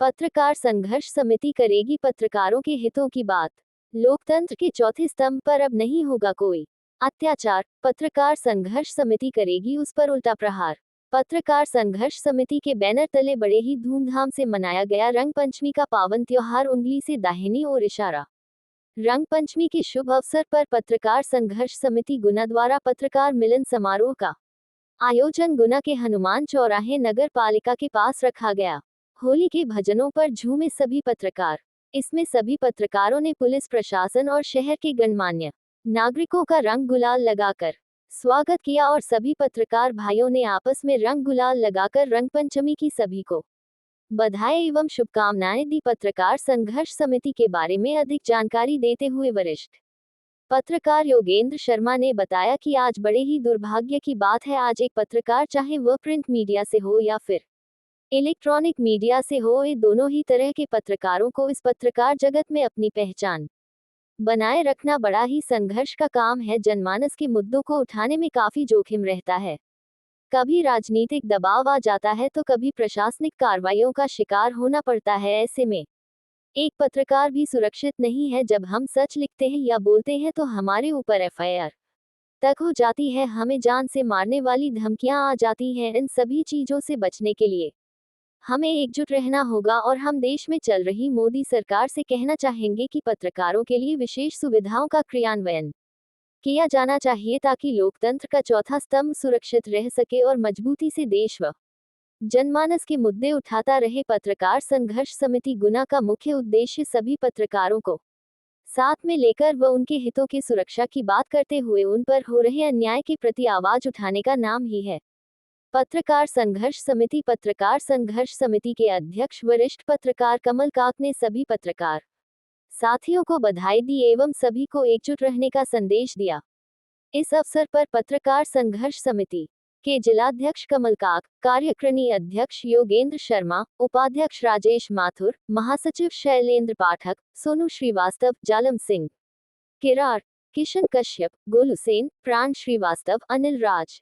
पत्रकार संघर्ष समिति करेगी पत्रकारों के हितों की बात। लोकतंत्र के चौथे स्तंभ पर अब नहीं होगा कोई अत्याचार, पत्रकार संघर्ष समिति करेगी उस पर उल्टा प्रहार। पत्रकार संघर्ष समिति के बैनर तले बड़े ही धूमधाम से मनाया गया रंग पंचमी का पावन त्योहार। उंगली से दाहिनी ओर इशारा। रंग पंचमी के शुभ अवसर पर पत्रकार संघर्ष समिति गुना द्वारा पत्रकार मिलन समारोह का आयोजन गुना के हनुमान चौराहे नगर पालिका के पास रखा गया। होली के भजनों पर झूमे सभी पत्रकार। इसमें सभी पत्रकारों ने पुलिस प्रशासन और शहर के गणमान्य नागरिकों का रंग गुलाल लगाकर स्वागत किया और सभी पत्रकार भाइयों ने आपस में रंग गुलाल लगाकर रंग पंचमी की सभी को बधाई एवं शुभकामनाएं दी। पत्रकार संघर्ष समिति के बारे में अधिक जानकारी देते हुए वरिष्ठ पत्रकार योगेंद्र शर्मा ने बताया कि आज बड़े ही दुर्भाग्य की बात है, आज एक पत्रकार चाहे वह प्रिंट मीडिया से हो या फिर इलेक्ट्रॉनिक मीडिया से हो, ये दोनों ही तरह के पत्रकारों को इस पत्रकार जगत में अपनी पहचान बनाए रखना बड़ा ही संघर्ष का काम है। जनमानस के मुद्दों को उठाने में काफी जोखिम रहता है, कभी राजनीतिक दबाव आ जाता है तो कभी प्रशासनिक कार्रवाइयों का शिकार होना पड़ता है। ऐसे में एक पत्रकार भी सुरक्षित नहीं है। जब हम सच लिखते हैं या बोलते हैं तो हमारे ऊपर एफआईआर तक हो जाती है, हमें जान से मारने वाली धमकियां आ जाती हैं। इन सभी चीजों से बचने के लिए हमें एकजुट रहना होगा और हम देश में चल रही मोदी सरकार से कहना चाहेंगे कि पत्रकारों के लिए विशेष सुविधाओं का क्रियान्वयन किया जाना चाहिए ताकि लोकतंत्र का चौथा स्तंभ सुरक्षित रह सके और मजबूती से देश व जनमानस के मुद्दे उठाता रहे। पत्रकार संघर्ष समिति गुना का मुख्य उद्देश्य सभी पत्रकारों को साथ में लेकर व उनके हितों की सुरक्षा की बात करते हुए उन पर हो रहे अन्याय के प्रति आवाज उठाने का नाम ही है पत्रकार संघर्ष समिति। पत्रकार संघर्ष समिति के अध्यक्ष वरिष्ठ पत्रकार कमल काक ने सभी पत्रकार साथियों को बधाई दी एवं सभी को एकजुट रहने का संदेश दिया। इस अवसर पर पत्रकार संघर्ष समिति के जिलाध्यक्ष कमल काक, कार्यकारिणी अध्यक्ष योगेंद्र शर्मा, उपाध्यक्ष राजेश माथुर, महासचिव शैलेंद्र पाठक, सोनू श्रीवास्तव, जालम सिंह किरार, किशन कश्यप, गोलू सेन, प्राण श्रीवास्तव, अनिल राज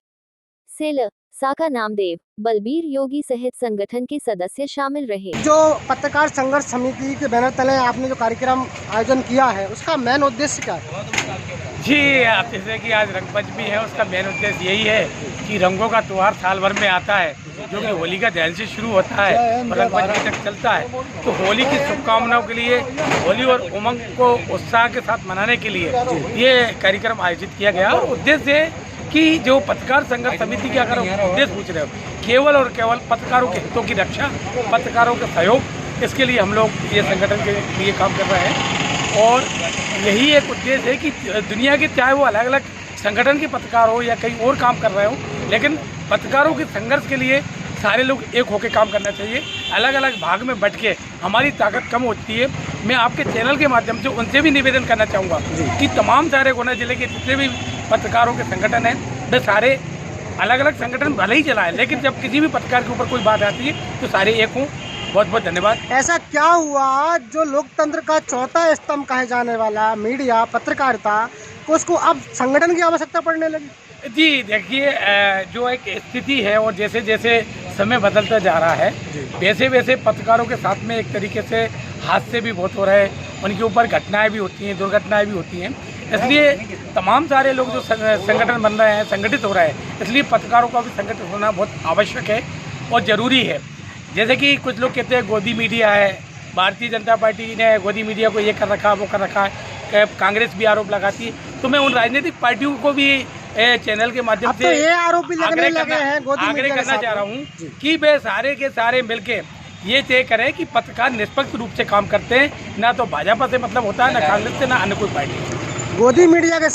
सेल, साका नामदेव, बलबीर योगी सहित संगठन के सदस्य शामिल रहे। जो पत्रकार संघर्ष समिति के बैनर तले आपने जो कार्यक्रम आयोजन किया है उसका मेन उद्देश्य क्या है? जी, आप जैसे कि आज रंग पंचमी है, उसका मेन उद्देश्य यही है कि रंगों का त्योहार साल भर में आता है, जो कि होली का दहन से शुरू होता है और रंग पंचमी तक चलता है। तो होली की शुभकामनाओं के लिए, होली और उमंग को उत्साह के साथ मनाने के लिए ये कार्यक्रम आयोजित किया गया। और उद्देश्य है कि जो पत्रकार संघर्ष समिति के अगर उद्देश्य पूछ रहे हो, केवल और केवल पत्रकारों के हितों की रक्षा, पत्रकारों का सहयोग, इसके लिए हम लोग ये संगठन के लिए काम कर रहे हैं। और यही एक उद्देश्य है कि दुनिया के चाहे वो अलग अलग संगठन के पत्रकार हो या कहीं और काम कर रहे हो, लेकिन पत्रकारों के संघर्ष के लिए सारे लोग एक होकर काम करना चाहिए। अलग अलग भाग में बट के हमारी ताकत कम होती है। मैं आपके चैनल के माध्यम से उनसे भी निवेदन करना चाहूँगा कि तमाम सारे गुना जिले के जितने भी पत्रकारों के संगठन हैं, वे सारे अलग अलग संगठन भले ही चलाएं, लेकिन जब किसी भी पत्रकार के ऊपर कोई बात आती है तो सारे एक हों। बहुत बहुत धन्यवाद। ऐसा क्या हुआ जो लोकतंत्र का चौथा स्तंभ कहे जाने वाला मीडिया, पत्रकारिता, उसको अब संगठन की आवश्यकता पड़ने लगी? जी देखिए, जो एक स्थिति है और जैसे जैसे समय बदलता जा रहा है, वैसे वैसे पत्रकारों के साथ में एक तरीके से हादसे भी बहुत हो रहे हैं, उनके ऊपर घटनाएं भी होती हैं, दुर्घटनाएं भी होती हैं। इसलिए तमाम सारे लोग जो संगठन बन रहे हैं, संगठित हो रहे हैं, इसलिए पत्रकारों का भी संगठित होना बहुत आवश्यक है और ज़रूरी है। जैसे कि कुछ लोग कहते हैं गोदी मीडिया है, भारतीय जनता पार्टी ने गोदी मीडिया को ये कर रखा, वो कर रखा है, कांग्रेस भी आरोप लगाती है। तो मैं उन राजनीतिक पार्टियों को भी चैनल के माध्यम से ये आरोप आग्रह करना चाह रहा हूँ कि वे सारे के सारे मिलके ये तय करें कि पत्रकार निष्पक्ष रूप से काम करते हैं, ना तो भाजपा से मतलब होता है, ना कांग्रेस से, ना अन्य कोई पार्टी। गोदी मीडिया के